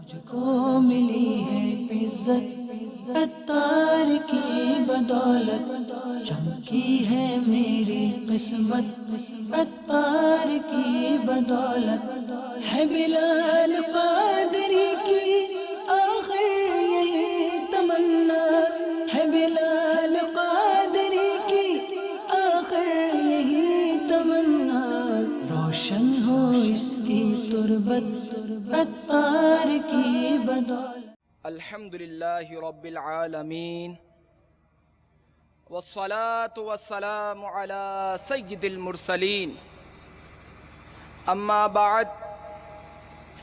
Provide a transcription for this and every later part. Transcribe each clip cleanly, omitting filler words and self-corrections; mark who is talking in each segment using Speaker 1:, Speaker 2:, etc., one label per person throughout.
Speaker 1: مجھ کو ملی ہے عزت عطار کی بدولت، چمکی ہے میری قسمت عطار کی بدولت، ہے بلال قادری کی آخر یہی تمنا، ہے بلال قادری کی آخر یہی تمنا، روشن ہو اس کی تربت عطار کی بدولت۔
Speaker 2: الحمدللہ رب العالمین والصلاة والسلام على سید المرسلین، اما بعد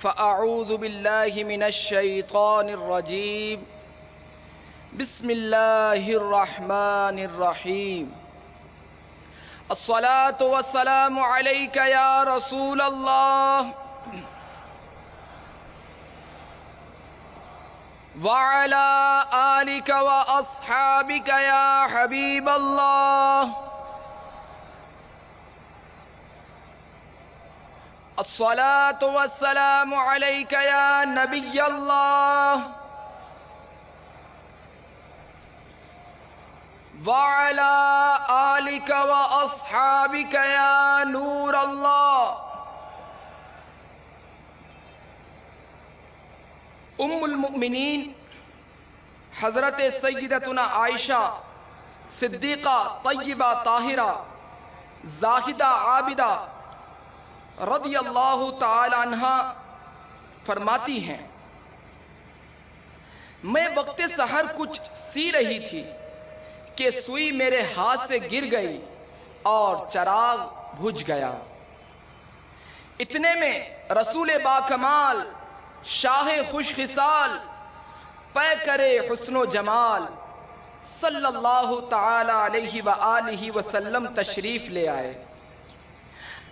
Speaker 2: فاعوذ باللہ من الشیطان الرجیم، بسم اللہ الرحمن الرحیم، الصلاة والسلام علیک یا رسول اللہ وعلى آلك وأصحابك يا حبيب الله، الصلاة والسلام عليك يا نبي الله وعلى آلك وأصحابك يا نور الله۔ ام المؤمنین حضرت سیدتنا عائشہ صدیقہ طیبہ طاہرہ زاہدہ عابدہ رضی اللہ تعالی عنہا فرماتی ہیں، میں وقت سحر کچھ سی رہی تھی کہ سوئی میرے ہاتھ سے گر گئی اور چراغ بجھ گیا، اتنے میں رسول باکمال شاہ خوش خصال پے کرے حسن و جمال صلی اللہ تعالی علیہ وآلہ وسلم تشریف لے آئے۔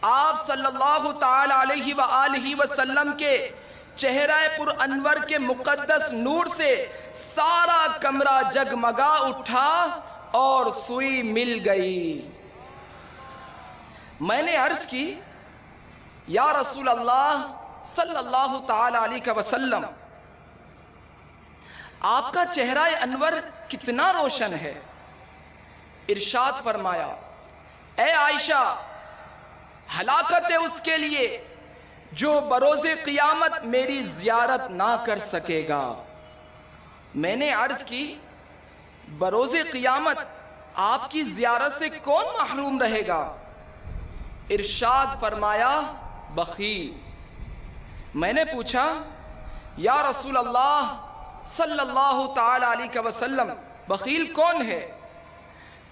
Speaker 2: آپ صلی اللہ تعالی علیہ وآلہ وسلم کے چہرہ پر انور کے مقدس نور سے سارا کمرہ جگمگا اٹھا اور سوئی مل گئی۔ میں نے عرض کی، یا رسول اللہ صلی اللہ تعالی علیہ وسلم، آپ کا چہرہ انور کتنا روشن ہے؟ ارشاد فرمایا، اے عائشہ، ہلاکت ہے اس کے لیے جو بروز قیامت میری زیارت نہ کر سکے گا۔ میں نے عرض کی، بروز قیامت آپ کی زیارت سے کون محروم رہے گا؟ ارشاد فرمایا، بخیل۔ میں نے پوچھا، یا رسول اللہ صلی اللہ تعالی علیہ وسلم، بخیل کون ہے؟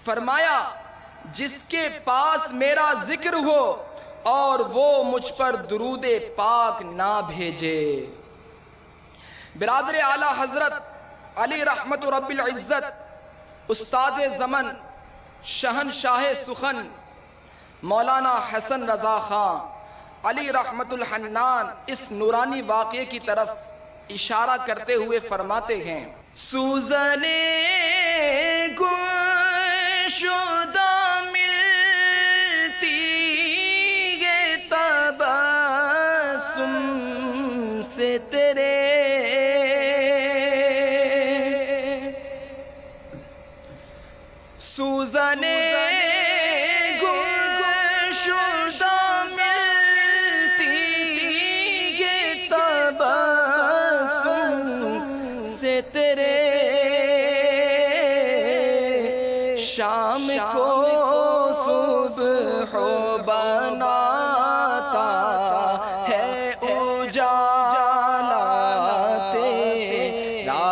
Speaker 2: فرمایا، جس کے پاس میرا ذکر ہو اور وہ مجھ پر درود پاک نہ بھیجے۔ برادر اعلیٰ حضرت علی رحمت رب العزت استاد زمن شہنشاہ سخن مولانا حسن رضا خان علی رحمت الحنان اس نورانی واقعے کی طرف اشارہ کرتے ہوئے فرماتے ہیں، سوزن گمشدہ ملتی ہے تبسم سے تیرے، سوزن تیرے، شام کو صبح بناتا ہے اجالا تیرا،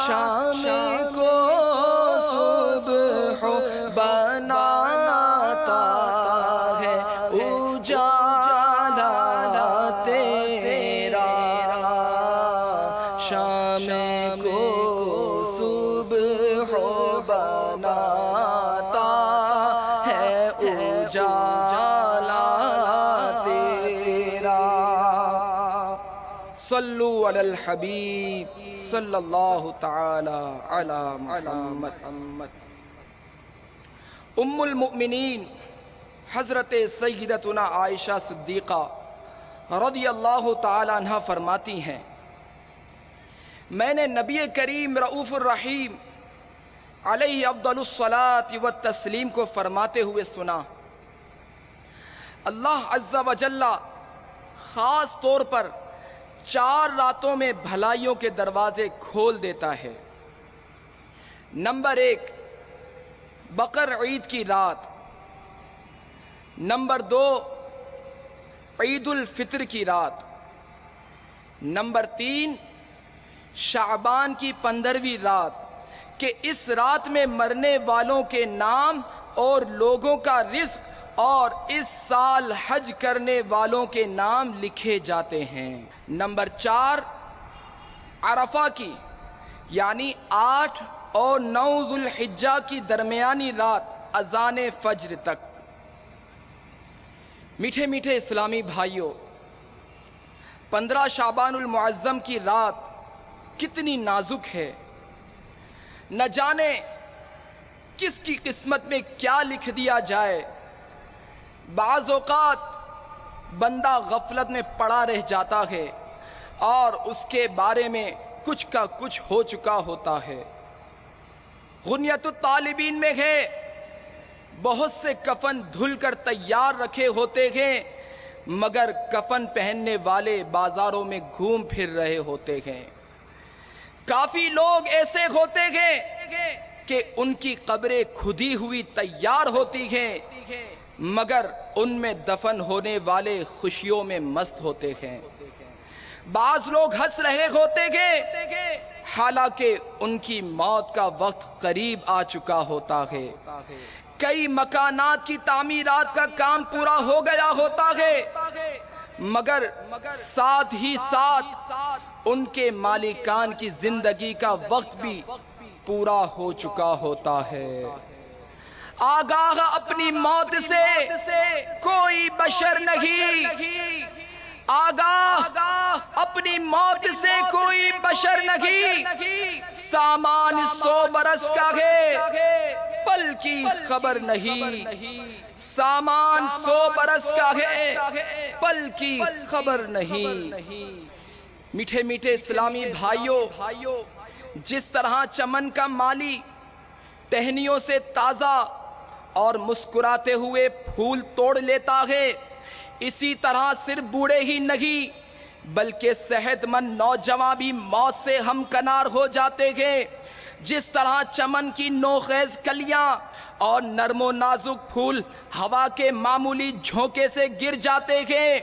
Speaker 2: شام کو صبح بناتا ہے اجالا تیرا، شام کو صبح بناتا ہے اجالا تیرا۔ صلو علی الحبیب صلی اللہ تعالی علی محمد۔ ام المؤمنین حضرت سیدتنا عائشہ صدیقہ رضی اللہ تعالی عنہ فرماتی ہیں میں نے نبی کریم رؤوف الرحیم علیہ افضل الصلاۃ والتسلیم کو فرماتے ہوئے سنا اللہ عز و جل خاص طور پر 4 راتوں میں بھلائیوں کے دروازے کھول دیتا ہے۔ نمبر 1 بقر عید کی رات، نمبر 2 عید الفطر کی رات، نمبر 3 شعبان کی 15ویں رات کہ اس رات میں مرنے والوں کے نام اور لوگوں کا رزق اور اس سال حج کرنے والوں کے نام لکھے جاتے ہیں۔ نمبر 4 عرفہ کی یعنی 8 اور 9 ذو الحجہ کی درمیانی رات اذان فجر تک۔ میٹھے میٹھے اسلامی بھائیوں، 15 شعبان المعظم کی رات کتنی نازک ہے، نہ جانے کس کی قسمت میں کیا لکھ دیا جائے۔ بعض اوقات بندہ غفلت میں پڑا رہ جاتا ہے اور اس کے بارے میں کچھ کا کچھ ہو چکا ہوتا ہے۔ غنیت الطالبین میں ہے بہت سے کفن دھل کر تیار رکھے ہوتے ہیں مگر کفن پہننے والے بازاروں میں گھوم پھر رہے ہوتے ہیں۔ کافی لوگ ایسے ہوتے ہیں کہ ان کی قبریں کھدی ہوئی تیار ہوتی ہیں مگر ان میں دفن ہونے والے خوشیوں میں مست ہوتے ہیں۔ بعض لوگ ہنس رہے ہوتے ہیں حالانکہ ان کی موت کا وقت قریب آ چکا ہوتا ہے۔ کئی مکانات کی تعمیرات کا کام پورا ہو گیا ہوتا ہے مگر ساتھ ہی ساتھ ان کے مالکان کی زندگی کا وقت بھی پورا ہو چکا ہوتا ہے۔ آگاہ اپنی موت سے کوئی بشر نہیں، آگاہ اپنی موت سے کوئی بشر نہیں، سامان 100 برس کا ہے پل کی خبر نہیں، سامان 100 برس کا ہے پل کی خبر نہیں۔ میٹھے میٹھے اسلامی بھائیوں، جس طرح چمن کا مالی ٹہنیوں سے تازہ اور مسکراتے ہوئے پھول توڑ لیتا ہے، اسی طرح صرف بوڑھے ہی نہیں بلکہ صحت مند نوجوان بھی موت سے ہمکنار ہو جاتے ہیں۔ جس طرح چمن کی نوخیز کلیاں اور نرم و نازک پھول ہوا کے معمولی جھونکے سے گر جاتے ہیں،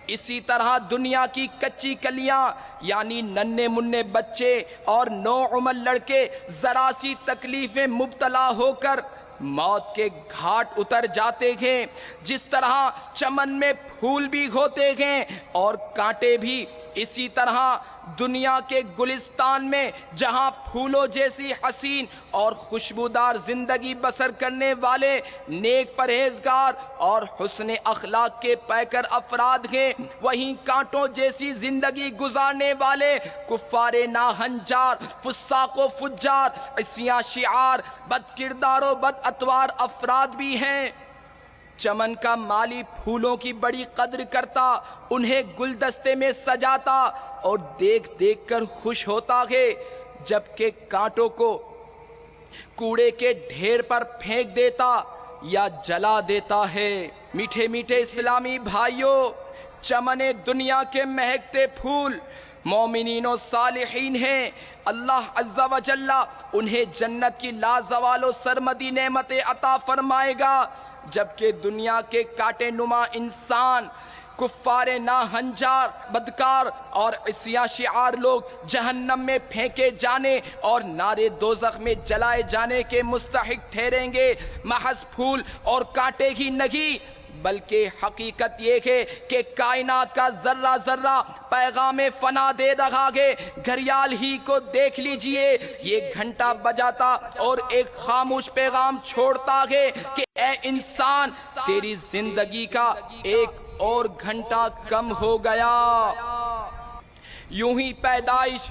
Speaker 2: اسی طرح دنیا کی کچی کلیاں یعنی ننھے منھے بچے اور نوعمر لڑکے ذرا سی تکلیف میں مبتلا ہو کر موت کے گھاٹ اتر جاتے ہیں۔ جس طرح چمن میں پھول بھی ہوتے ہیں اور کانٹے بھی، اسی طرح دنیا کے گلستان میں جہاں پھولوں جیسی حسین اور خوشبودار زندگی بسر کرنے والے نیک پرہیزگار اور حسن اخلاق کے پیکر افراد ہیں، وہیں کانٹوں جیسی زندگی گزارنے والے کفار ناہنجار، فساق و فجار، عصیاں شعار، بد کردار و بد اطوار افراد بھی ہیں۔ چمن کا مالی پھولوں کی بڑی قدر کرتا، انہیں گلدستے میں سجاتا اور دیکھ دیکھ کر خوش ہوتا ہے، جبکہ کانٹوں کو کوڑے کے ڈھیر پر پھینک دیتا یا جلا دیتا ہے۔ میٹھے میٹھے اسلامی بھائیوں، چمن دنیا کے مہکتے پھول مومنین و صالحین ہیں، اللہ عز و جل انہیں جنت کی لازوال و سرمدی نعمتیں عطا فرمائے گا، جبکہ دنیا کے کانٹے نما انسان، کفار ناہنجار، بدکار اور عصیاں شعار لوگ جہنم میں پھینکے جانے اور نارے دوزخ میں جلائے جانے کے مستحق ٹھہریں گے۔ محض پھول اور کانٹے ہی نہیں بلکہ حقیقت یہ ہے کہ کائنات کا ذرہ ذرہ پیغام فنا دے رہا ہے۔ گھڑیال ہی کو دیکھ لیجئے، یہ گھنٹا بجاتا اور ایک خاموش پیغام چھوڑتا ہے کہ اے انسان، تیری زندگی کا ایک اور گھنٹہ کم ہو گیا۔ یوں ہی پیدائش،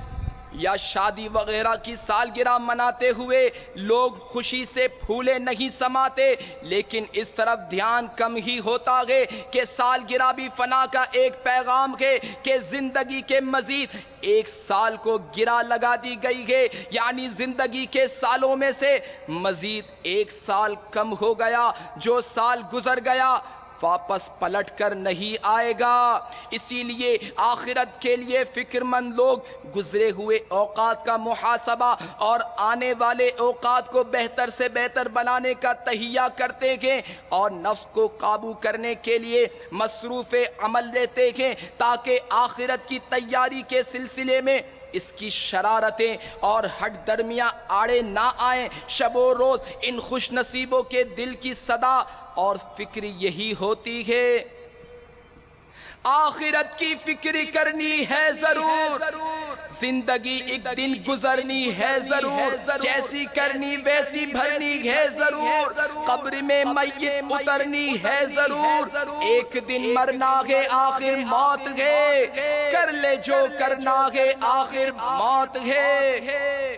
Speaker 2: یا شادی وغیرہ کی سالگرہ مناتے ہوئے لوگ خوشی سے پھولے نہیں سماتے، لیکن اس طرف دھیان کم ہی ہوتا ہے کہ سالگرہ بھی فنا کا ایک پیغام ہے کہ زندگی کے مزید 1 سال کو گرہ لگا دی گئی ہے، یعنی زندگی کے سالوں میں سے مزید 1 سال کم ہو گیا۔ جو سال گزر گیا واپس پلٹ کر نہیں آئے گا۔ اسی لیے آخرت کے لیے فکر مند لوگ گزرے ہوئے اوقات کا محاسبہ اور آنے والے اوقات کو بہتر سے بہتر بنانے کا تہیہ کرتے ہیں اور نفس کو قابو کرنے کے لیے مصروف عمل لیتے ہیں تاکہ آخرت کی تیاری کے سلسلے میں اس کی شرارتیں اور ہٹ درمیاں آڑے نہ آئیں۔ شب و روز ان خوش نصیبوں کے دل کی صدا اور فکر یہی ہوتی ہے، آخرت کی فکر کرنی ہے ضرور، زندگی ایک دن گزرنی ہے ضرور، جیسی کرنی ویسی بھرنی ہے ضرور، قبر میں میت اترنی ہے ضرور، ایک دن مرنا ہے آخر موت ہے، کر لے جو کرنا ہے آخر موت ہے۔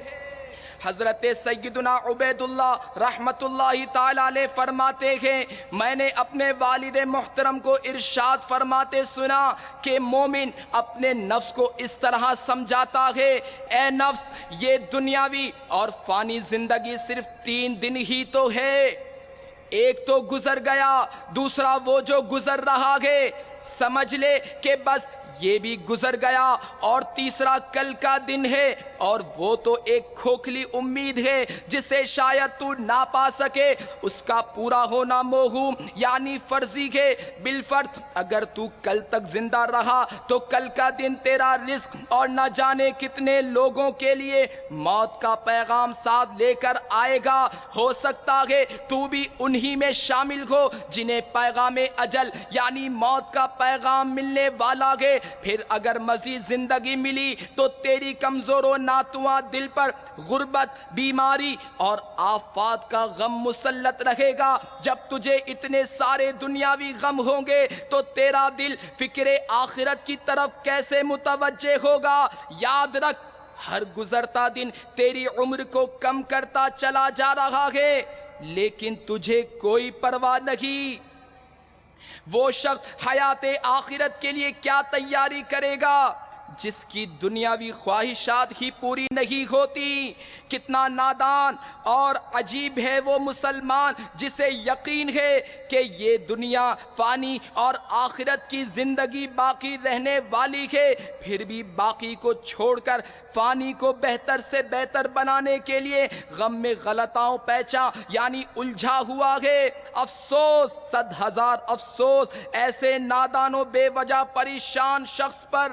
Speaker 2: حضرت سیدنا عبید اللہ رحمت اللہ تعالیٰ علیہ فرماتے ہیں، میں نے اپنے والد محترم کو ارشاد فرماتے سنا کہ مومن اپنے نفس کو اس طرح سمجھاتا ہے، اے نفس یہ دنیاوی اور فانی زندگی صرف 3 دن ہی تو ہے، ایک تو گزر گیا، دوسرا وہ جو گزر رہا ہے سمجھ لے کہ بس یہ بھی گزر گیا، اور تیسرا کل کا دن ہے اور وہ تو ایک کھوکھلی امید ہے جسے شاید تو نہ پا سکے، اس کا پورا ہونا موہوم یعنی فرضی ہے۔ بالفرض اگر تو کل تک زندہ رہا تو کل کا دن تیرا رزق اور نہ جانے کتنے لوگوں کے لیے موت کا پیغام ساتھ لے کر آئے گا، ہو سکتا ہے تو بھی انہی میں شامل ہو جنہیں پیغام اجل یعنی موت کا پیغام ملنے والا ہے۔ پھر اگر مزید زندگی ملی تو تیری کمزور و ناتواں دل پر غربت، بیماری اور آفات کا غم مسلط رہے گا۔ جب تجھے اتنے سارے دنیاوی غم ہوں گے تو تیرا دل فکر آخرت کی طرف کیسے متوجہ ہوگا؟ یاد رکھ، ہر گزرتا دن تیری عمر کو کم کرتا چلا جا رہا ہے، لیکن تجھے کوئی پرواہ نہیں۔ وہ شخص حیات آخرت کے لیے کیا تیاری کرے گا جس کی دنیاوی خواہشات ہی پوری نہیں ہوتی؟ کتنا نادان اور عجیب ہے وہ مسلمان جسے یقین ہے کہ یہ دنیا فانی اور آخرت کی زندگی باقی رہنے والی ہے، پھر بھی باقی کو چھوڑ کر فانی کو بہتر سے بہتر بنانے کے لیے غم میں غلطاؤں پیچا یعنی الجھا ہوا ہے۔ افسوس، 100,000 افسوس ایسے نادان و بے وجہ پریشان شخص پر۔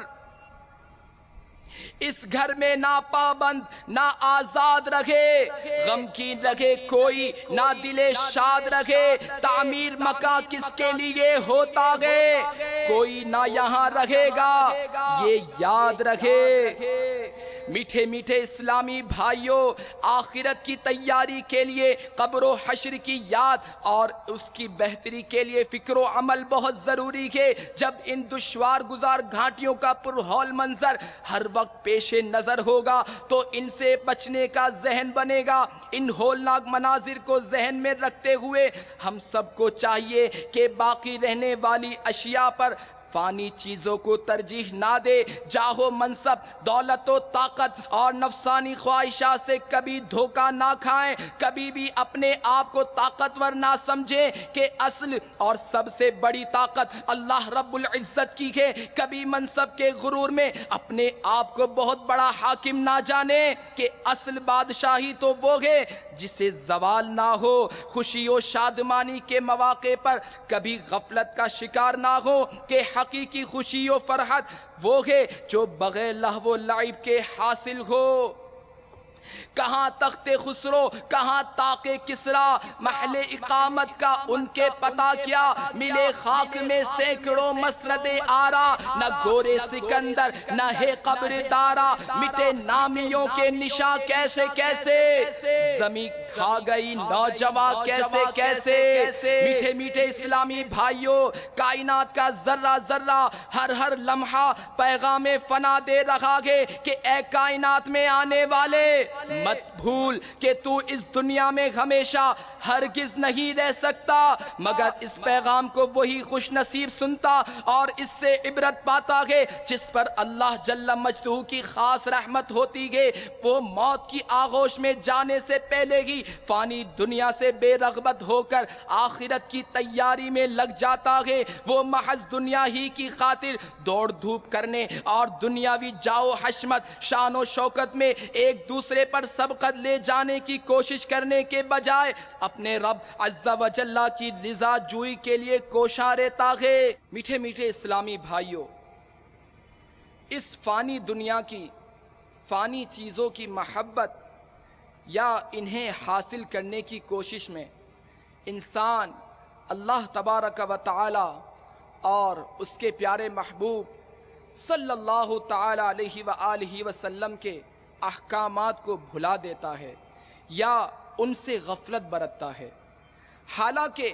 Speaker 2: اس گھر میں نہ پابند نہ آزاد رکھے، غمگین رکھے کوئی نہ دل شاد رکھے، تعمیر مکان کس کے لیے ہوتا ہے، کوئی نہ یہاں رہے گا، یہ یاد رکھے۔ میٹھے میٹھے اسلامی بھائیوں، آخرت کی تیاری کے لیے قبر و حشر کی یاد اور اس کی بہتری کے لیے فکر و عمل بہت ضروری ہے۔ جب ان دشوار گزار گھاٹیوں کا پرہول منظر ہر وقت پیش نظر ہوگا تو ان سے بچنے کا ذہن بنے گا۔ ان ہولناک مناظر کو ذہن میں رکھتے ہوئے ہم سب کو چاہیے کہ باقی رہنے والی اشیاء پر فانی چیزوں کو ترجیح نہ دے، جاہ و منصب، دولت و طاقت اور نفسانی خواہشات سے کبھی دھوکہ نہ کھائیں، کبھی بھی اپنے آپ کو طاقتور نہ سمجھیں کہ اصل اور سب سے بڑی طاقت اللہ رب العزت کی ہے، کبھی منصب کے غرور میں اپنے آپ کو بہت بڑا حاکم نہ جانیں کہ اصل بادشاہی تو وہ ہے جسے زوال نہ ہو۔ خوشی و شادمانی کے مواقع پر کبھی غفلت کا شکار نہ ہو کہ حقیقی خوشی و فرحت وہ ہے جو بغیر لہو و لعب کے حاصل ہو۔ کہاں تخت خسرو، کہاں طاق کسرا، محل اقامت کا ان کے پتہ کیا، ملے خاک میں سینکڑوں مسرد آرا، نہ گورے سکندر نہ ہے قبر دارا، مٹے نامیوں کے نشاں کیسے کیسے، زمین کھا گئی نوجوان کیسے کیسے۔ میٹھے میٹھے اسلامی بھائیوں، کائنات کا ذرہ ذرہ ہر لمحہ پیغام فنا دے رہا ہے کہ اے کائنات میں آنے والے، مت بھول کہ تو اس دنیا میں ہمیشہ ہرگز نہیں رہ سکتا، مگر اس پیغام کو وہی خوش نصیب سنتا اور اس سے عبرت پاتا ہے جس پر اللہ جل مجدہ کی خاص رحمت ہوتی ہے۔ وہ موت کی آغوش میں جانے سے پہلے ہی فانی دنیا سے بے رغبت ہو کر آخرت کی تیاری میں لگ جاتا ہے۔ وہ محض دنیا ہی کی خاطر دوڑ دھوپ کرنے اور دنیاوی جاؤ حشمت، شان و شوکت میں ایک دوسرے پر سبقت لے جانے کی کوشش کرنے کے بجائے اپنے رب عز و جل کی رضا جوئی کے لیے کوشاں رہتا ہے۔ میٹھے میٹھے اسلامی بھائیوں، اس فانی دنیا کی، فانی چیزوں کی محبت یا انہیں حاصل کرنے کی کوشش میں انسان اللہ تبارک و تعالی اور اس کے پیارے محبوب صلی اللہ تعالی علیہ وآلہ وسلم کے احکامات کو بھلا دیتا ہے یا ان سے غفلت برتتا ہے۔ حالانکہ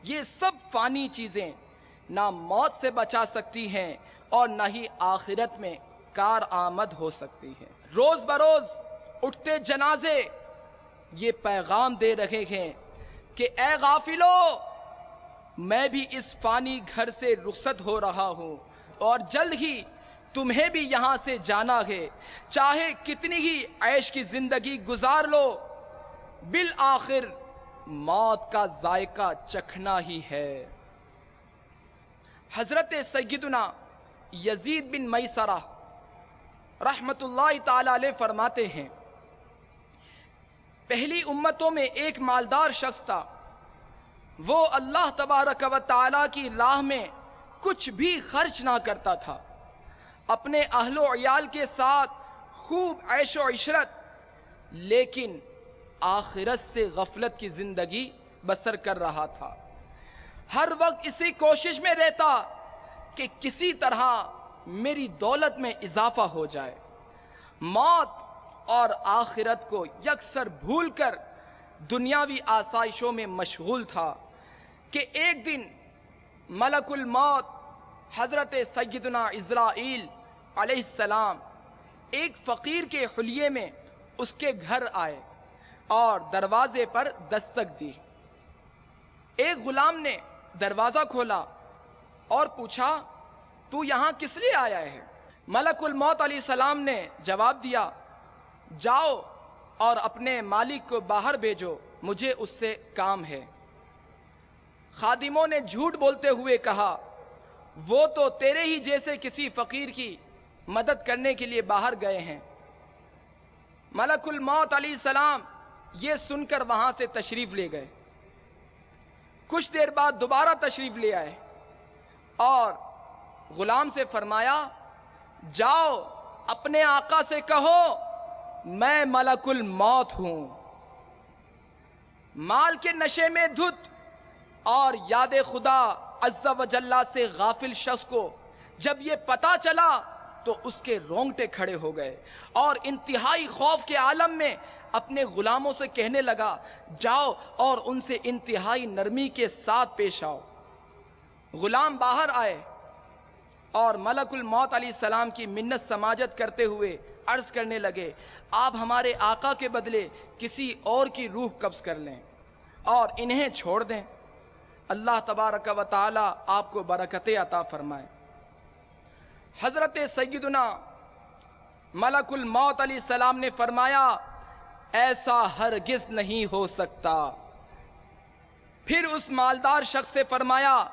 Speaker 2: یہ سب فانی چیزیں نہ موت سے بچا سکتی ہیں اور نہ ہی آخرت میں کارآمد ہو سکتی ہیں۔ روز بروز اٹھتے جنازے یہ پیغام دے رہے ہیں کہ اے غافلو، میں بھی اس فانی گھر سے رخصت ہو رہا ہوں اور جلد ہی تمہیں بھی یہاں سے جانا ہے، چاہے کتنی ہی عیش کی زندگی گزار لو، بالآخر موت کا ذائقہ چکھنا ہی ہے۔ حضرت سیدنا یزید بن میسرہ رحمت اللہ تعالی علیہ فرماتے ہیں، پہلی امتوں میں ایک مالدار شخص تھا، وہ اللہ تبارک و تعالی کی راہ میں کچھ بھی خرچ نہ کرتا تھا، اپنے اہل و عیال کے ساتھ خوب عیش و عشرت، لیکن آخرت سے غفلت کی زندگی بسر کر رہا تھا۔ ہر وقت اسی کوشش میں رہتا کہ کسی طرح میری دولت میں اضافہ ہو جائے، موت اور آخرت کو یکسر بھول کر دنیاوی آسائشوں میں مشغول تھا کہ ایک دن ملک الموت حضرت سیدنا عزرائیل علیہ السلام ایک فقیر کے حلیے میں اس کے گھر آئے اور دروازے پر دستک دی۔ ایک غلام نے دروازہ کھولا اور پوچھا، تو یہاں کس لیے آیا ہے؟ ملک الموت علیہ السلام نے جواب دیا، جاؤ اور اپنے مالک کو باہر بھیجو، مجھے اس سے کام ہے۔ خادموں نے جھوٹ بولتے ہوئے کہا، وہ تو تیرے ہی جیسے کسی فقیر کی مدد کرنے کے لیے باہر گئے ہیں۔ ملک الموت علیہ السلام یہ سن کر وہاں سے تشریف لے گئے۔ کچھ دیر بعد دوبارہ تشریف لے آئے اور غلام سے فرمایا، جاؤ اپنے آقا سے کہو میں ملک الموت ہوں۔ مال کے نشے میں دھت اور یاد خدا عز و جل سے غافل شخص کو جب یہ پتا چلا تو اس کے رونگٹے کھڑے ہو گئے اور انتہائی خوف کے عالم میں اپنے غلاموں سے کہنے لگا، جاؤ اور ان سے انتہائی نرمی کے ساتھ پیش آؤ۔ غلام باہر آئے اور ملک الموت علیہ السلام کی منت سماجت کرتے ہوئے عرض کرنے لگے، آپ ہمارے آقا کے بدلے کسی اور کی روح قبض کر لیں اور انہیں چھوڑ دیں، اللہ تبارک و تعالی آپ کو برکتیں عطا فرمائے۔ حضرت سیدنا ملک الموت علیہ السلام نے فرمایا، ایسا ہرگز نہیں ہو سکتا۔ پھر اس مالدار شخص سے فرمایا،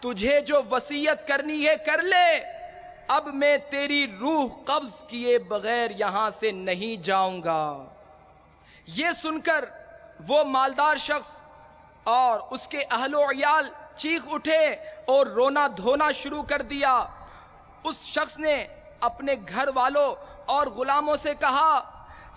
Speaker 2: تجھے جو وصیت کرنی ہے کر لے، اب میں تیری روح قبض کیے بغیر یہاں سے نہیں جاؤں گا۔ یہ سن کر وہ مالدار شخص اور اس کے اہل و عیال چیخ اٹھے اور رونا دھونا شروع کر دیا۔ اس شخص نے اپنے گھر والوں اور غلاموں سے کہا،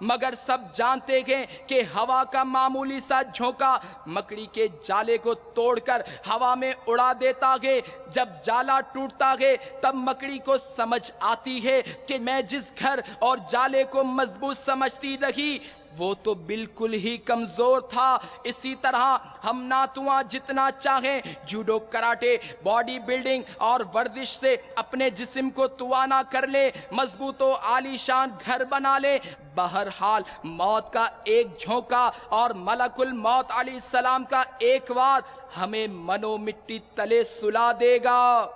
Speaker 2: مگر سب جانتے گئے کہ ہوا کا معمولی سا جھونکا مکڑی کے جالے کو توڑ کر ہوا میں اڑا دیتا ہے۔ جب جالا ٹوٹتا ہے تب مکڑی کو سمجھ آتی ہے کہ میں جس گھر اور جالے کو مضبوط سمجھتی رہی وہ تو بالکل ہی کمزور تھا۔ اسی طرح ہم ناتواں جتنا چاہیں جوڈو، کراٹے، باڈی بلڈنگ اور ورزش سے اپنے جسم کو توانا کر لیں، مضبوط و عالی شان گھر بنا لیں، بہرحال موت کا ایک جھونکا اور ملک الموت علیہ السلام کا ایک وار ہمیں منو مٹی تلے سلا دے گا۔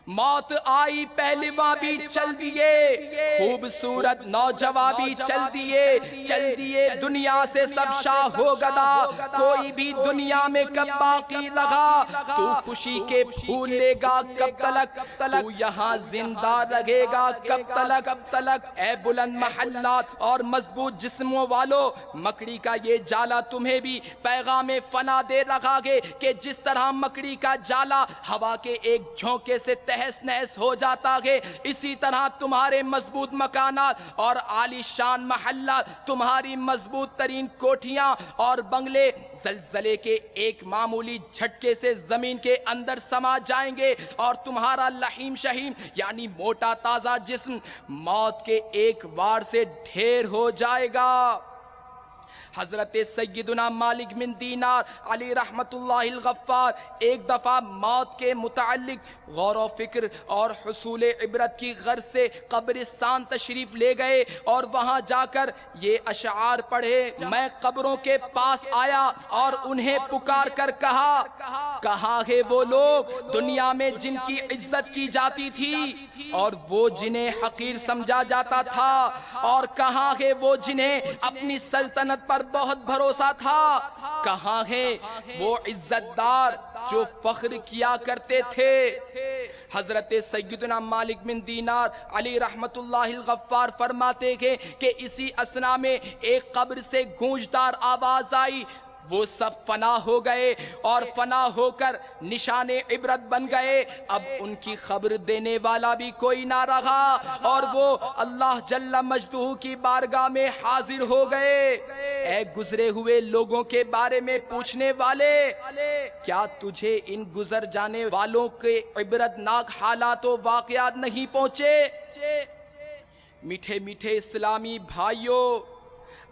Speaker 2: موت آئی پہلواں بھی چل دیے، خوبصورت نوجوان بھی چل دیے، دنیا سے سب شاہ ہو گدا، کوئی بھی دنیا میں کب باقی رہا، تو خوشی کے پھول لے گا کب تلک، تو یہاں زندہ رہے گا کب تلک۔ اے بلند محلات اور مضبوط جسموں والو، مکڑی کا یہ جالا تمہیں بھی پیغام فنا دے رہا ہے کہ جس طرح مکڑی کا جالا ہوا کے ایک جھونکے سے تہس نہس ہو جاتا ہے، اسی طرح تمہارے مضبوط مکانات اور عالی شان محلات، تمہاری مضبوط ترین کوٹھیاں اور بنگلے زلزلے کے ایک معمولی جھٹکے سے زمین کے اندر سما جائیں گے اور تمہارا لحیم شہیم یعنی موٹا تازہ جسم موت کے ایک وار سے ڈھیر ہو جائے گا۔ حضرت سیدنا مالک بن دینار علی رحمت اللہ الغفار ایک دفعہ موت کے متعلق غور و فکر اور حصول عبرت کی غرض سے قبرستان تشریف لے گئے اور وہاں جا کر یہ اشعار پڑھے۔ میں قبروں کے پاس آیا اور انہیں پکار کر کہا، کہاں ہے وہ لوگ دنیا میں جن کی عزت کی جاتی تھی اور وہ جنہیں حقیر سمجھا جاتا تھا، اور کہاں ہے وہ جنہیں اپنی سلطنت پر بہت بھروسہ تھا، کہاں ہیں وہ عزت دار جو فخر کیا کرتے تھے۔ حضرت سیدنا مالک بن دینار علی رحمت اللہ الغفار فرماتے ہیں کہ اسی اثنا میں ایک قبر سے گونجدار آواز آئی، وہ سب فنا ہو گئے اور فنا ہو کر نشان عبرت بن گئے، اب ان کی خبر دینے والا بھی کوئی نہ رہا اور وہ اللہ جل مجدہ کی بارگاہ میں حاضر ہو گئے۔ اے گزرے ہوئے لوگوں کے بارے میں پوچھنے والے، کیا تجھے ان گزر جانے والوں کے عبرت ناک حالات و واقعات نہیں پہنچے؟ میٹھے میٹھے اسلامی بھائیوں،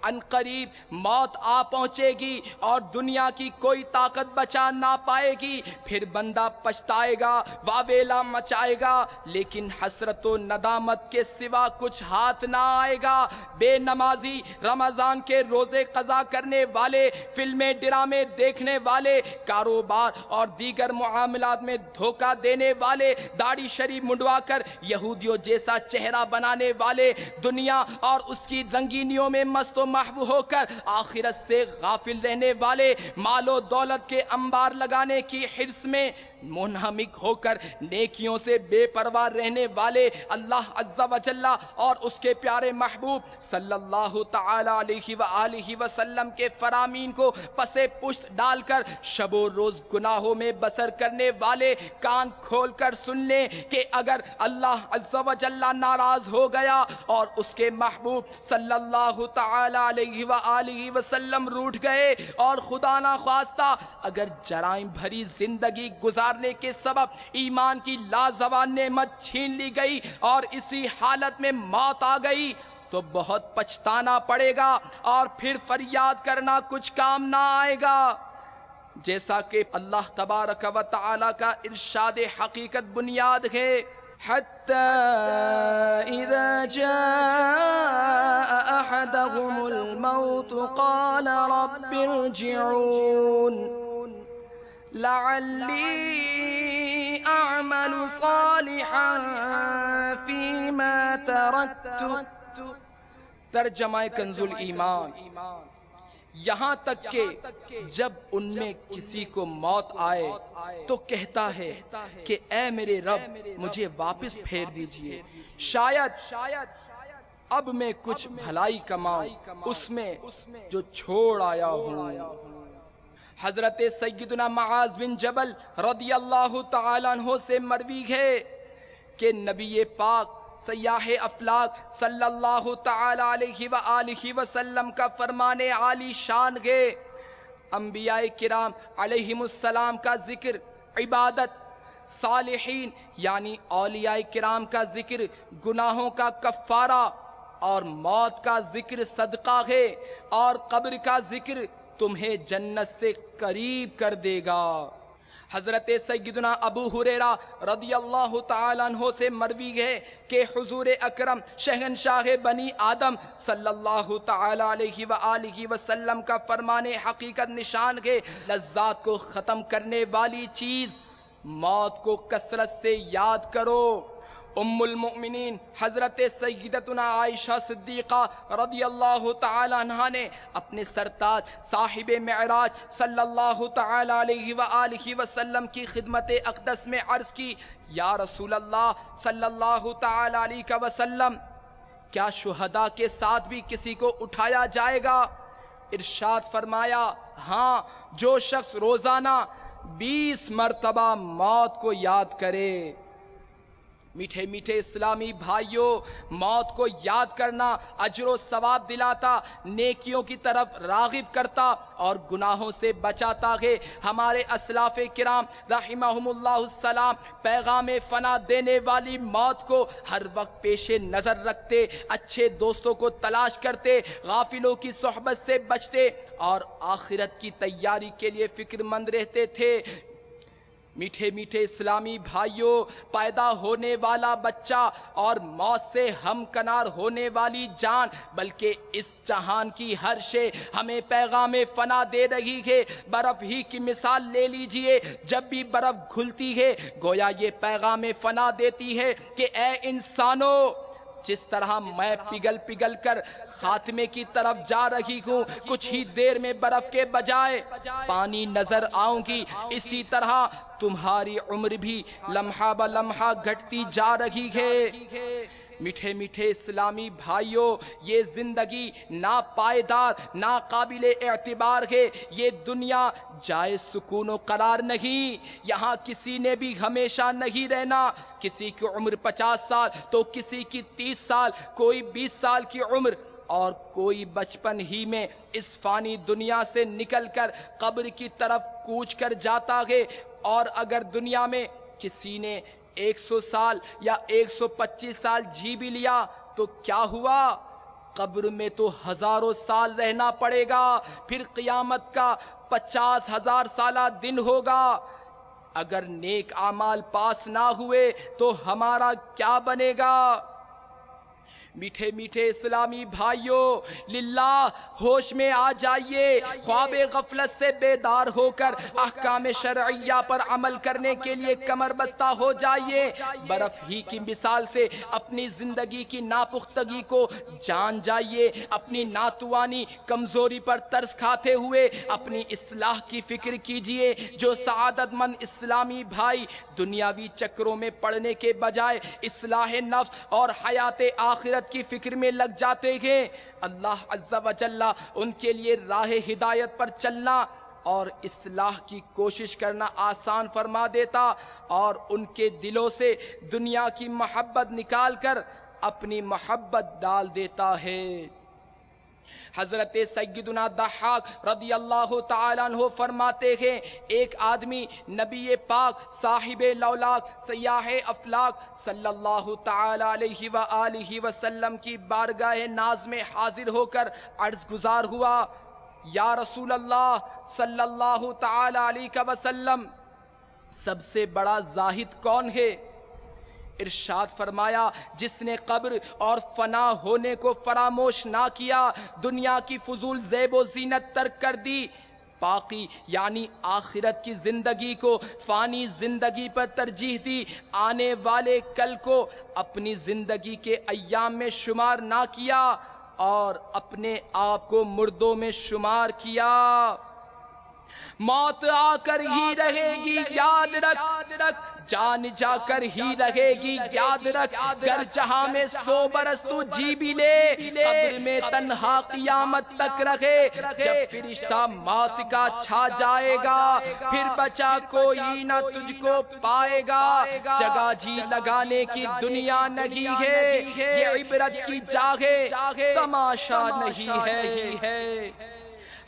Speaker 2: ان قریب موت آ پہنچے گی اور دنیا کی کوئی طاقت بچا نہ پائے گی، پھر بندہ پچھتائے گا، واویلا مچائے گا، لیکن حسرت و ندامت کے سوا کچھ ہاتھ نہ آئے گا۔ بے نمازی، رمضان کے روزے قضا کرنے والے، فلمیں ڈرامے دیکھنے والے، کاروبار اور دیگر معاملات میں دھوکہ دینے والے، داڑھی شریف منڈوا کر یہودیوں جیسا چہرہ بنانے والے، دنیا اور اس کی رنگینیوں میں مست و محو ہو کر آخرت سے غافل رہنے والے، مال و دولت کے انبار لگانے کی حرص میں منہمک ہو کر نیکیوں سے بے پرواہ رہنے والے، اللہ عز و جل اور اس کے پیارے محبوب صلی اللہ تعالی علیہ وآلہ وسلم کے فرامین کو پسے پشت ڈال کر شب و روز گناہوں میں بسر کرنے والے، کان کھول کر سن لیں کہ اگر اللہ عز و جل ناراض ہو گیا اور اس کے محبوب صلی اللہ تعالی علیہ وآلہ وسلم روٹھ گئے اور خدا نہ خواستہ اگر جرائم بھری زندگی گزارنے کے سبب ایمان کی لازوال نعمت چھین لی گئی اور اسی حالت میں موت آ گئی تو بہت پچھتانا پڑے گا اور پھر فریاد کرنا کچھ کام نہ آئے گا، جیسا کہ اللہ تبارک و تعالی کا ارشاد حقیقت بنیاد ہے۔ حَتَّى إِذَا جَاءَ أَحَدَهُمُ الْمَوْتُ قَالَ رَبِّ ارْجِعُونِ لَعَلِّي أَعْمَلُ صَالِحًا فِيمَا تَرَكْتُ۔ ترجمہ کنز الایمان، یہاں تک کہ جب ان میں کسی کو موت آئے تو کہتا ہے کہ اے میرے رب مجھے واپس پھیر دیجئے، شاید اب میں کچھ بھلائی کماؤں اس میں جو چھوڑ آیا ہوں۔ حضرت سیدنا معاذ بن جبل رضی اللہ تعالیٰ عنہ سے مروی ہے کہ نبی پاک سیاح افلاک صلی اللہ تعالی علیہ وآلہ وسلم کا فرمان عالی شان ہے۔ انبیاء کرام علیہم السلام کا ذکر عبادت، صالحین یعنی اولیاء کرام کا ذکر گناہوں کا کفارہ، اور موت کا ذکر صدقہ ہے، اور قبر کا ذکر تمہیں جنت سے قریب کر دے گا۔ حضرت سیدنا ابو ہریرہ رضی اللہ تعالیٰ عنہ سے مروی ہے کہ حضور اکرم شہنشاہ بنی آدم صلی اللہ تعالیٰ علیہ وآلہ وسلم کا فرمان حقیقت نشان ہے، لذات کو ختم کرنے والی چیز موت کو کثرت سے یاد کرو۔ ام المؤمنین حضرت سیدتنا عائشہ صدیقہ رضی اللہ تعالی عنہا نے اپنے سرتاج صاحب معراج صلی اللہ تعالی علیہ وآلہ وسلم کی خدمت اقدس میں عرض کی، یا رسول اللہ صلی اللہ تعالی علیہ وسلم، کیا شہداء کے ساتھ بھی کسی کو اٹھایا جائے گا؟ ارشاد فرمایا، ہاں، جو شخص روزانہ 20 مرتبہ موت کو یاد کرے۔ میٹھے میٹھے اسلامی بھائیوں، موت کو یاد کرنا اجر و ثواب دلاتا، نیکیوں کی طرف راغب کرتا اور گناہوں سے بچاتا ہے۔ ہمارے اسلاف کرام رحمہم اللہ السلام پیغام فنا دینے والی موت کو ہر وقت پیش نظر رکھتے، اچھے دوستوں کو تلاش کرتے، غافلوں کی صحبت سے بچتے اور آخرت کی تیاری کے لیے فکر مند رہتے تھے۔ میٹھے میٹھے اسلامی بھائیوں، پیدا ہونے والا بچہ اور موت سے ہم کنار ہونے والی جان، بلکہ اس جہان کی ہر شے ہمیں پیغام فنا دے رہی ہے۔ برف ہی کی مثال لے لیجئے، جب بھی برف گھلتی ہے گویا یہ پیغام فنا دیتی ہے کہ اے انسانو، جس طرح میں پگھل کر خاتمے کی طرف جا رہی ہوں، کچھ ہی دیر میں برف کے بجائے پانی نظر آؤں گی، اسی طرح تمہاری عمر بھی لمحہ بلمحہ گھٹتی جا رہی ہے۔ میٹھے میٹھے اسلامی بھائیوں، یہ زندگی ناپائیدار، ناقابل اعتبار ہے۔ یہ دنیا جائے سکون و قرار نہیں، یہاں کسی نے بھی ہمیشہ نہیں رہنا۔ کسی کی عمر 50 سال تو کسی کی 30 سال، کوئی 20 سال کی عمر، اور کوئی بچپن ہی میں اس فانی دنیا سے نکل کر قبر کی طرف کوچ کر جاتا ہے۔ اور اگر دنیا میں کسی نے 100 سال یا 125 سال جی بھی لیا تو کیا ہوا؟ قبر میں تو ہزاروں سال رہنا پڑے گا، پھر قیامت کا 50,000 سالہ دن ہوگا۔ اگر نیک اعمال پاس نہ ہوئے تو ہمارا کیا بنے گا؟ میٹھے میٹھے اسلامی بھائیوں، للہ ہوش میں آ جائیے، خواب غفلت سے بیدار ہو کر احکام شرعیہ پر عمل کرنے کے لیے کمر بستہ ہو جائیے۔ برف ہی کی مثال سے اپنی زندگی کی ناپختگی کو جان جائیے، اپنی ناتوانی کمزوری پر ترس کھاتے ہوئے اپنی اصلاح کی فکر کیجئے۔ جو سعادت مند اسلامی بھائی دنیاوی چکروں میں پڑنے کے بجائے اصلاح نفس اور حیات آخرت کی فکر میں لگ جاتے ہیں، اللہ عز و جل ان کے لیے راہ ہدایت پر چلنا اور اصلاح کی کوشش کرنا آسان فرما دیتا اور ان کے دلوں سے دنیا کی محبت نکال کر اپنی محبت ڈال دیتا ہے۔ حضرت سیدنا ضحاک رضی اللہ تعالیٰ عنہ فرماتے ہیں، ایک آدمی نبی پاک صاحب لولاک سیاح افلاک صلی اللہ تعالیٰ علیہ وآلہ وسلم کی بارگاہ ناز میں حاضر ہو کر عرض گزار ہوا، یا رسول اللہ صلی اللہ تعالیٰ علیہ وسلم، سب سے بڑا زاہد کون ہے؟ ارشاد فرمایا، جس نے قبر اور فنا ہونے کو فراموش نہ کیا، دنیا کی فضول زیب و زینت ترک کر دی، باقی یعنی آخرت کی زندگی کو فانی زندگی پر ترجیح دی، آنے والے کل کو اپنی زندگی کے ایام میں شمار نہ کیا اور اپنے آپ کو مردوں میں شمار کیا۔ موت آ کر ہی رہے گی یاد رکھ، جان جا کر ہی رہے گی یاد رکھ، گر جہاں میں 100 برس تو جی بھی لے، قبر میں تنہا قیامت تک رکھے، جب فرشتہ موت کا چھا جائے گا، پھر بچا کوئی نہ تجھ کو پائے گا، جگہ جی لگانے کی دنیا نہیں ہے، یہ عبرت کی جاگے تماشا نہیں ہے۔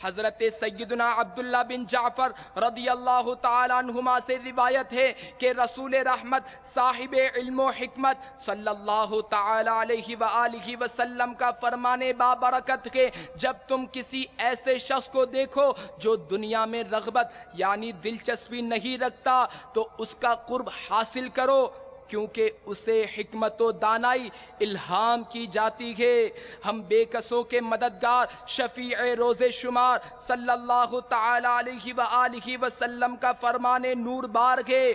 Speaker 2: حضرت سیدنا عبداللہ بن جعفر رضی اللہ تعالیٰ عنہما سے روایت ہے کہ رسول رحمت صاحب علم و حکمت صلی اللہ تعالیٰ علیہ وآلہ وسلم کا فرمانے بابرکت کہ جب تم کسی ایسے شخص کو دیکھو جو دنیا میں رغبت یعنی دلچسپی نہیں رکھتا تو اس کا قرب حاصل کرو، کیونکہ اسے حکمت و دانائی الہام کی جاتی ہے۔ ہم بے کسوں کے مددگار شفیع روز شمار صلی اللہ تعالی علیہ وآلہ وسلم کا فرمانے نور بار ہے،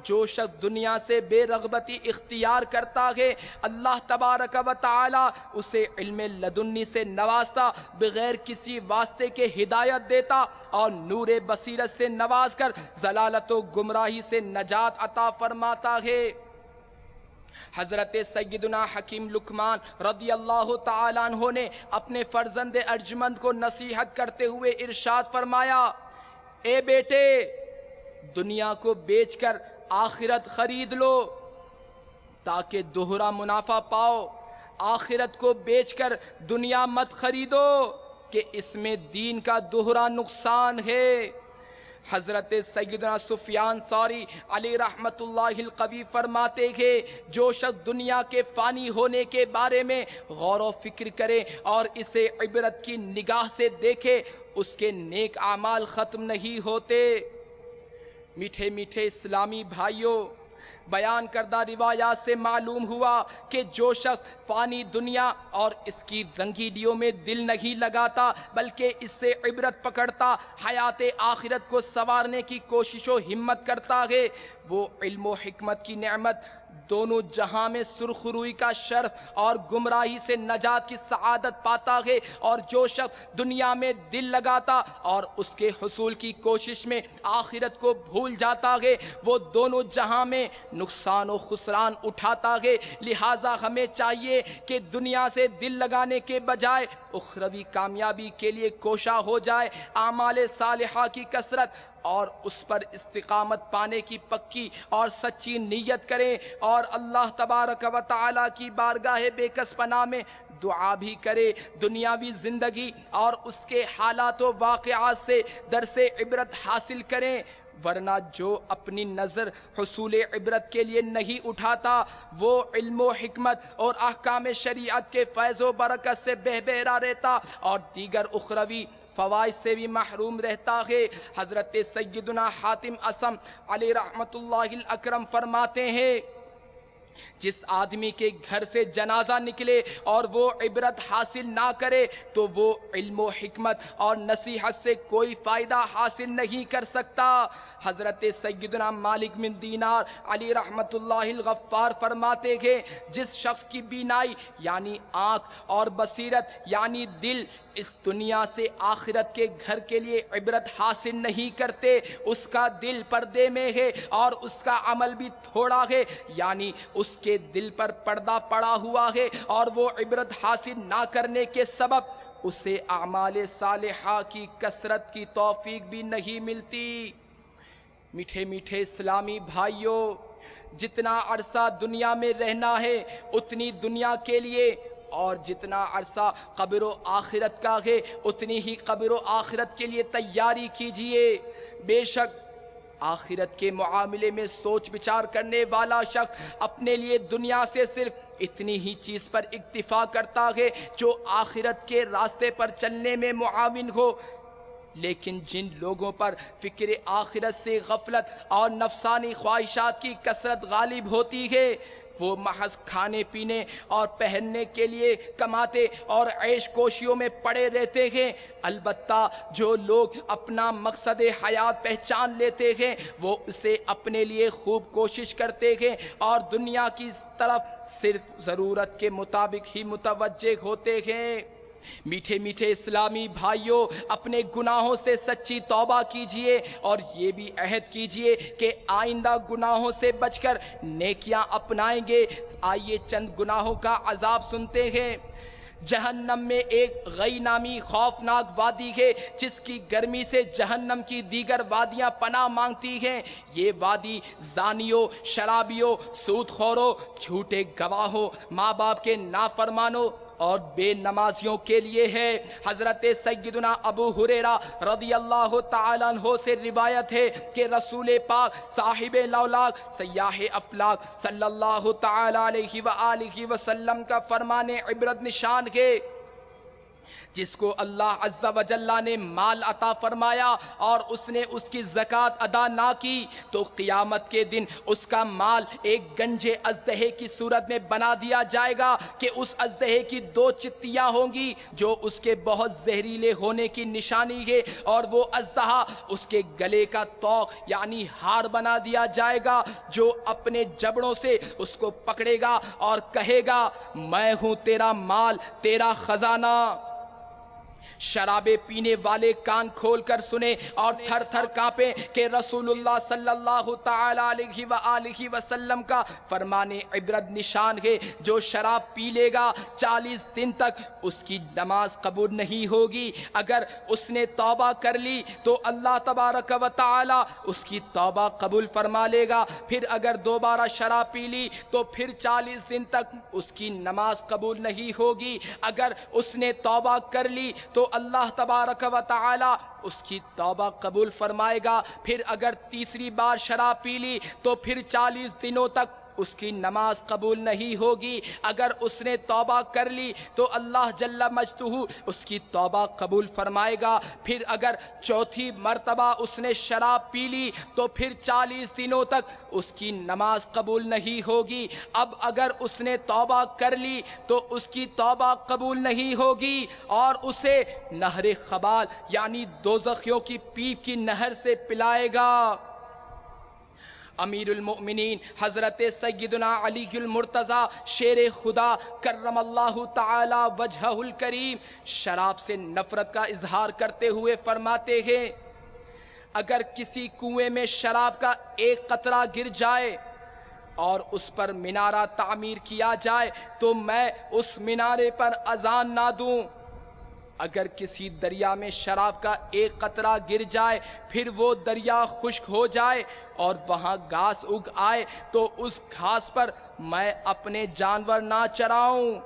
Speaker 2: جو شخص دنیا سے بے رغبتی اختیار کرتا ہے اللہ تبارک و تعالی اسے علم لدنی سے نوازتا، بغیر کسی واسطے کے ہدایت دیتا اور نور بصیرت سے نواز کر ضلالت و گمراہی سے نجات عطا فرماتا ہے۔ حضرت سیدنا حکیم لقمان رضی اللہ تعالیٰ عنہ نے اپنے فرزند ارجمند کو نصیحت کرتے ہوئے ارشاد فرمایا، اے بیٹے، دنیا کو بیچ کر آخرت خرید لو تاکہ دوہرا منافع پاؤ، آخرت کو بیچ کر دنیا مت خریدو کہ اس میں دین کا دوہرا نقصان ہے۔ حضرت سیدنا سفیان ثوری علی رحمت اللہ القوی فرماتے ہیں، جو شخص دنیا کے فانی ہونے کے بارے میں غور و فکر کرے اور اسے عبرت کی نگاہ سے دیکھے، اس کے نیک اعمال ختم نہیں ہوتے۔ میٹھے میٹھے اسلامی بھائیوں، بیان کردہ روایات سے معلوم ہوا کہ جو شخص فانی دنیا اور اس کی رنگینیوں میں دل نہیں لگاتا بلکہ اس سے عبرت پکڑتا، حیات آخرت کو سنوارنے کی کوشش و ہمت کرتا ہے، وہ علم و حکمت کی نعمت دونوں جہاں میں سرخ روئی کا شرف اور گمراہی سے نجات کی سعادت پاتا ہے، اور جو شخص دنیا میں دل لگاتا اور اس کے حصول کی کوشش میں آخرت کو بھول جاتا ہے، وہ دونوں جہاں میں نقصان و خسران اٹھاتا ہے۔ لہٰذا ہمیں چاہیے کہ دنیا سے دل لگانے کے بجائے اخروی کامیابی کے لیے کوشاں ہو جائے، اعمال صالحہ کی کثرت اور اس پر استقامت پانے کی پکی اور سچی نیت کریں، اور اللہ تبارک و تعالی کی بارگاہ بے کس پناہ میں دعا بھی کرے، دنیاوی زندگی اور اس کے حالات و واقعات سے درس عبرت حاصل کریں، ورنہ جو اپنی نظر حصول عبرت کے لیے نہیں اٹھاتا وہ علم و حکمت اور احکام شریعت کے فیض و برکت سے بہرا رہتا اور دیگر اخروی فوائد سے بھی محروم رہتا ہے۔ حضرت سیدنا حاتم اصم علی رحمت اللہ الاکرم فرماتے ہیں، جس آدمی کے گھر سے جنازہ نکلے اور وہ عبرت حاصل نہ کرے تو وہ علم و حکمت اور نصیحت سے کوئی فائدہ حاصل نہیں کر سکتا۔ حضرت سیدنا مالک بن دینار علی رحمت اللہ الغفار فرماتے ہیں، جس شخص کی بینائی یعنی آنکھ اور بصیرت یعنی دل اس دنیا سے آخرت کے گھر کے لیے عبرت حاصل نہیں کرتے، اس کا دل پردے میں ہے اور اس کا عمل بھی تھوڑا ہے، یعنی اس کے دل پر پردہ پڑا ہوا ہے، اور وہ عبرت حاصل نہ کرنے کے سبب اسے اعمال صالحہ کی کثرت کی توفیق بھی نہیں ملتی۔ میٹھے میٹھے اسلامی بھائیوں، جتنا عرصہ دنیا میں رہنا ہے اتنی دنیا کے لیے، اور جتنا عرصہ قبر و آخرت کا ہے اتنی ہی قبر و آخرت کے لیے تیاری کیجئے۔ بے شک آخرت کے معاملے میں سوچ بچار کرنے والا شخص اپنے لیے دنیا سے صرف اتنی ہی چیز پر اکتفا کرتا ہے جو آخرت کے راستے پر چلنے میں معاون ہو، لیکن جن لوگوں پر فکر آخرت سے غفلت اور نفسانی خواہشات کی کثرت غالب ہوتی ہے، وہ محض کھانے پینے اور پہننے کے لیے کماتے اور عیش کوشیوں میں پڑے رہتے ہیں۔ البتہ جو لوگ اپنا مقصد حیات پہچان لیتے ہیں وہ اسے اپنے لیے خوب کوشش کرتے ہیں اور دنیا کی طرف صرف ضرورت کے مطابق ہی متوجہ ہوتے ہیں۔ میٹھے میٹھے اسلامی بھائیوں، اپنے گناہوں سے سچی توبہ کیجئے اور یہ بھی عہد کیجئے کہ آئندہ گناہوں سے بچ کر نیکیاں اپنائیں گے۔ آئیے چند گناہوں کا عذاب سنتے ہیں۔ جہنم میں ایک غی نامی خوفناک وادی ہے جس کی گرمی سے جہنم کی دیگر وادیاں پناہ مانگتی ہیں۔ یہ وادی زانیوں، شرابیوں، سود خوروں، جھوٹے گواہوں، ماں باپ کے نافرمانوں اور بے نمازیوں کے لیے ہے۔ حضرت سیدنا ابو ہریرہ رضی اللہ تعالیٰ عنہ سے روایت ہے کہ رسول پاک صاحب لولاک سیاح افلاک صلی اللہ تعالیٰ علیہ وآلہ وسلم کا فرمان عبرت نشان ہے، جس کو اللہ عز و جل نے مال عطا فرمایا اور اس نے اس کی زکوٰۃ ادا نہ کی تو قیامت کے دن اس کا مال ایک گنجے اژدہے کی صورت میں بنا دیا جائے گا کہ اس اژدہے کی 2 چتیاں ہوں گی جو اس کے بہت زہریلے ہونے کی نشانی ہے، اور وہ اژدہا اس کے گلے کا طوق یعنی ہار بنا دیا جائے گا جو اپنے جبڑوں سے اس کو پکڑے گا اور کہے گا میں ہوں تیرا مال، تیرا خزانہ۔ شرابے پینے والے کان کھول کر سنیں اور تھر تھر کانپیں کہ رسول اللہ صلی اللہ تعالی علیہ وآلہ وسلم کا فرمان عبرت نشان ہے، جو شراب پی لے گا 40 دن تک اس کی نماز قبول نہیں ہوگی۔ اگر اس نے توبہ کر لی تو اللہ تبارک و تعالی اس کی توبہ قبول فرما لے گا، پھر اگر دوبارہ شراب پی لی تو پھر 40 دن تک اس کی نماز قبول نہیں ہوگی۔ اگر اس نے توبہ کر لی تو اللہ تبارک و تعالی اس کی توبہ قبول فرمائے گا، پھر اگر تیسری بار شراب پی لی تو پھر 40 دنوں تک اس کی نماز قبول نہیں ہوگی۔ اگر اس نے توبہ کر لی تو اللہ جل مجدہ اس کی توبہ قبول فرمائے گا، پھر اگر چوتھی مرتبہ اس نے شراب پی لی تو پھر 40 دنوں تک اس کی نماز قبول نہیں ہوگی۔ اب اگر اس نے توبہ کر لی تو اس کی توبہ قبول نہیں ہوگی اور اسے نہر خبال یعنی دوزخیوں کی پیپ کی نہر سے پلائے گا۔ امیر المؤمنین حضرت سیدنا علی المرتضی شیر خدا کرم اللہ تعالی وجہہ الکریم شراب سے نفرت کا اظہار کرتے ہوئے فرماتے ہیں، اگر کسی کنویں میں شراب کا ایک قطرہ گر جائے اور اس پر مینارہ تعمیر کیا جائے تو میں اس مینارے پر اذان نہ دوں۔ اگر کسی دریا میں شراب کا ایک قطرہ گر جائے پھر وہ دریا خشک ہو جائے اور وہاں گھاس اگ آئے تو اس گھاس پر میں اپنے جانور نہ چراؤں۔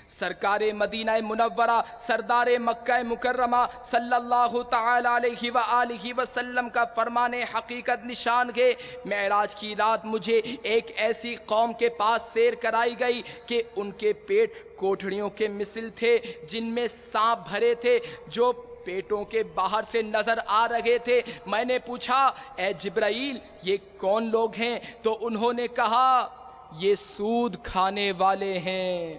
Speaker 2: سرکار مدینہ منورہ سردار مکہ مکرمہ صلی اللہ تعالی علیہ وآلہ وسلم کا فرمان حقیقت نشان ہے، معراج کی رات مجھے ایک ایسی قوم کے پاس سیر کرائی گئی کہ ان کے پیٹ کوٹھڑیوں کے مثل تھے جن میں سانپ بھرے تھے جو پیٹوں کے باہر سے نظر آ رہے تھے۔ میں نے پوچھا اے جبرائیل یہ کون لوگ ہیں؟ تو انہوں نے کہا یہ سود کھانے والے ہیں۔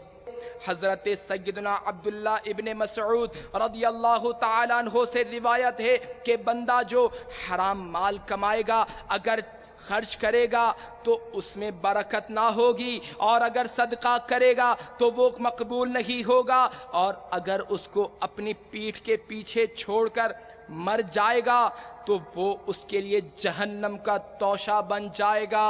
Speaker 2: حضرت سیدنا عبداللہ ابن مسعود رضی اللہ تعالیٰ عنہ سے روایت ہے کہ بندہ جو حرام مال کمائے گا اگر خرچ کرے گا تو اس میں برکت نہ ہوگی، اور اگر صدقہ کرے گا تو وہ مقبول نہیں ہوگا، اور اگر اس کو اپنی پیٹھ کے پیچھے چھوڑ کر مر جائے گا تو وہ اس کے لیے جہنم کا توشہ بن جائے گا۔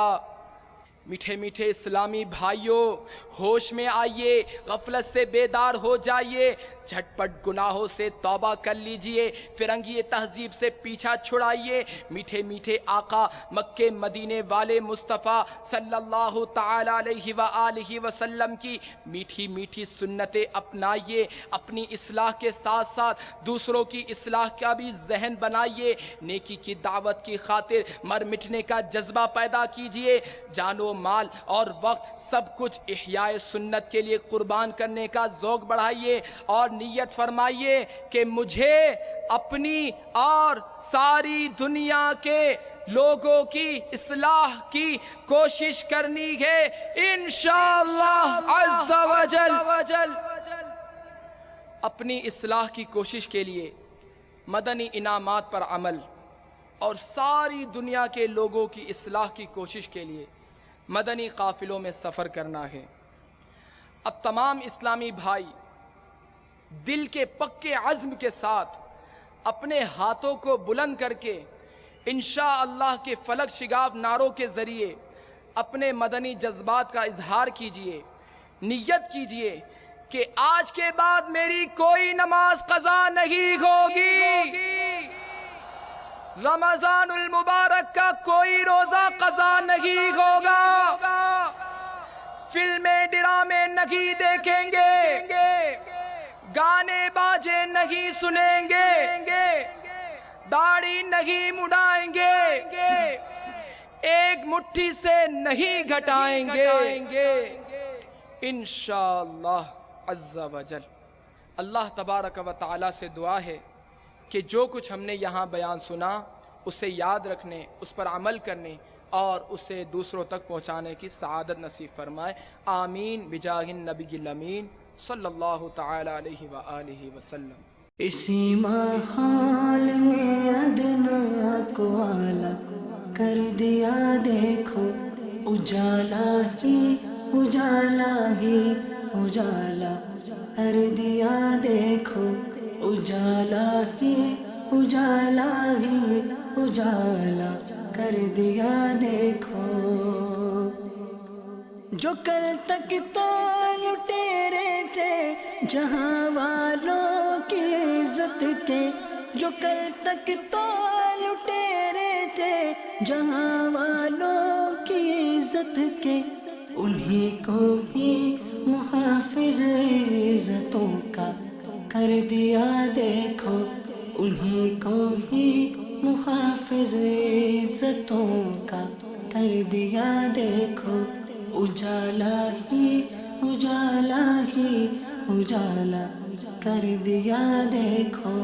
Speaker 2: میٹھے میٹھے اسلامی بھائیوں، ہوش میں آئیے، غفلت سے بیدار ہو جائیے، جھٹ پٹ گناہوں سے توبہ کر لیجئے، فرنگی تہذیب سے پیچھا چھڑائیے، میٹھے میٹھے آقا مکے مدینے والے مصطفیٰ صلی اللہ تعالی علیہ وآلہ وسلم کی میٹھی میٹھی سنتیں اپنائیے، اپنی اصلاح کے ساتھ ساتھ دوسروں کی اصلاح کا بھی ذہن بنائیے، نیکی کی دعوت کی خاطر مر مٹنے کا جذبہ پیدا کیجئے، جان و مال اور وقت سب کچھ احیاء سنت کے لیے قربان کرنے کا ذوق بڑھائیے، اور نیت فرمائیے کہ مجھے اپنی اور ساری دنیا کے لوگوں کی اصلاح کی کوشش کرنی ہے انشاءاللہ عز و جل۔ اپنی اصلاح کی کوشش کے لیے مدنی انعامات پر عمل اور ساری دنیا کے لوگوں کی اصلاح کی کوشش کے لیے مدنی قافلوں میں سفر کرنا ہے۔ اب تمام اسلامی بھائی دل کے پکے عزم کے ساتھ اپنے ہاتھوں کو بلند کر کے انشاءاللہ کے فلک شگاف نعروں کے ذریعے اپنے مدنی جذبات کا اظہار کیجئے، نیت کیجئے کہ آج کے بعد میری کوئی نماز قضا نہیں ہوگی، رمضان المبارک کا کوئی روزہ قضا نہیں ہوگا، فلمیں ڈرامے نہیں دیکھیں گے، گانے باجے نہیں سنیں گے، داڑھی نہیں مڈائیں گے، ایک مٹھی سے نہیں گھٹائیں گے، انشاءاللہ عز و جل۔ اللہ تبارک و تعالی سے دعا ہے کہ جو کچھ ہم نے یہاں بیان سنا اسے یاد رکھنے، اس پر عمل کرنے اور اسے دوسروں تک پہنچانے کی سعادت نصیب فرمائے، آمین بجاہ النبی الامین صلی اللہ تعالی علیہ وآلہ وسلم۔
Speaker 1: اسی ماحول میں ادنا کو اعلیٰ کر دیا، دیکھو اجالا ہی اجالا ہی اجالا کر دیا، دیکھو اجالا ہی اجالا ہی اجالا کر دیا، دیکھو جو کل تک تو لٹیرے تھے جہاں والوں کی عزت کے، جو کل تک تو لٹیرے تھے جہاں والوں کی عزت کے، انہیں کو ہی محافظ عزتوں کا کر دیا، دیکھو انہیں کو ہی محافظ عزتوں کا کر دیا، دیکھو اجالا ہی اجالا ہی اجالا کر دیا، دیکھو